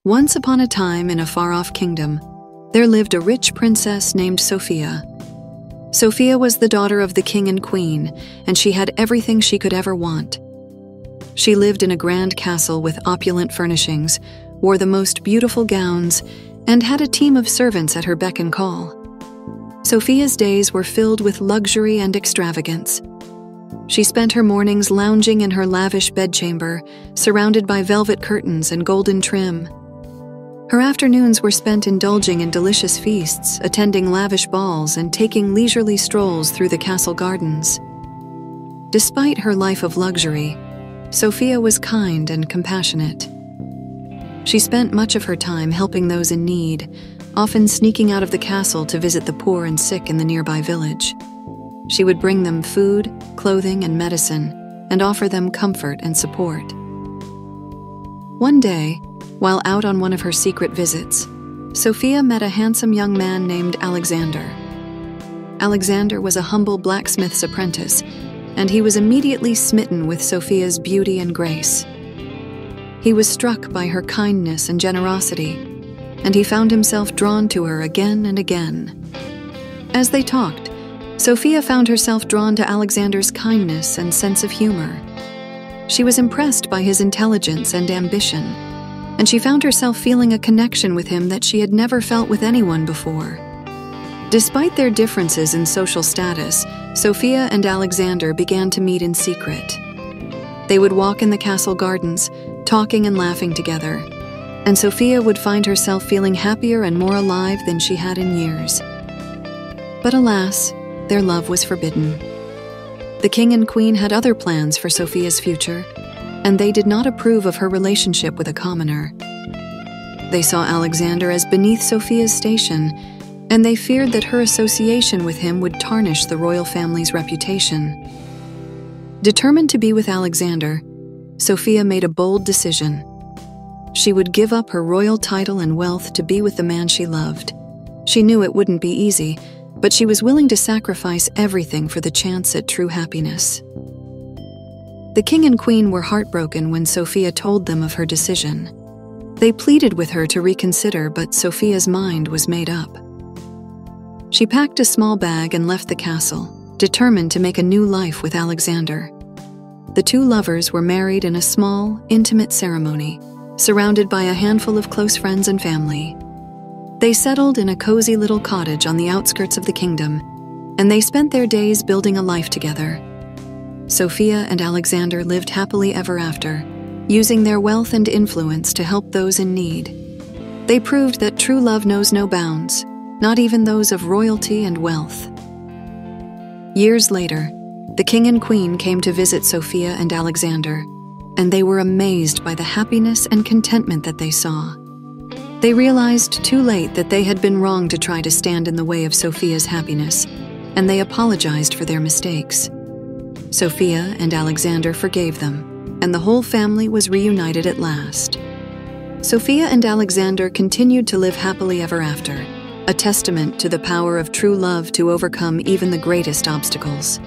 Once upon a time in a far-off kingdom, there lived a rich princess named Sophia. Sophia was the daughter of the king and queen, and she had everything she could ever want. She lived in a grand castle with opulent furnishings, wore the most beautiful gowns, and had a team of servants at her beck and call. Sophia's days were filled with luxury and extravagance. She spent her mornings lounging in her lavish bedchamber, surrounded by velvet curtains and golden trim. Her afternoons were spent indulging in delicious feasts, attending lavish balls, and taking leisurely strolls through the castle gardens. Despite her life of luxury, Sophia was kind and compassionate. She spent much of her time helping those in need, often sneaking out of the castle to visit the poor and sick in the nearby village. She would bring them food, clothing, and medicine, and offer them comfort and support. One day, while out on one of her secret visits, Sophia met a handsome young man named Alexander. Alexander was a humble blacksmith's apprentice, and he was immediately smitten with Sophia's beauty and grace. He was struck by her kindness and generosity, and he found himself drawn to her again and again. As they talked, Sophia found herself drawn to Alexander's kindness and sense of humor. She was impressed by his intelligence and ambition, and she found herself feeling a connection with him that she had never felt with anyone before. Despite their differences in social status, Sophia and Alexander began to meet in secret. They would walk in the castle gardens, talking and laughing together, and Sophia would find herself feeling happier and more alive than she had in years. But alas, their love was forbidden. The king and queen had other plans for Sophia's future, and they did not approve of her relationship with a commoner. They saw Alexander as beneath Sophia's station, and they feared that her association with him would tarnish the royal family's reputation. Determined to be with Alexander, Sophia made a bold decision. She would give up her royal title and wealth to be with the man she loved. She knew it wouldn't be easy, but she was willing to sacrifice everything for the chance at true happiness. The king and queen were heartbroken when Sophia told them of her decision. They pleaded with her to reconsider, but Sophia's mind was made up. She packed a small bag and left the castle, determined to make a new life with Alexander. The two lovers were married in a small, intimate ceremony, surrounded by a handful of close friends and family. They settled in a cozy little cottage on the outskirts of the kingdom, and they spent their days building a life together. Sophia and Alexander lived happily ever after, using their wealth and influence to help those in need. They proved that true love knows no bounds, not even those of royalty and wealth. Years later, the king and queen came to visit Sophia and Alexander, and they were amazed by the happiness and contentment that they saw. They realized too late that they had been wrong to try to stand in the way of Sophia's happiness, and they apologized for their mistakes. Sophia and Alexander forgave them, and the whole family was reunited at last. Sophia and Alexander continued to live happily ever after, a testament to the power of true love to overcome even the greatest obstacles.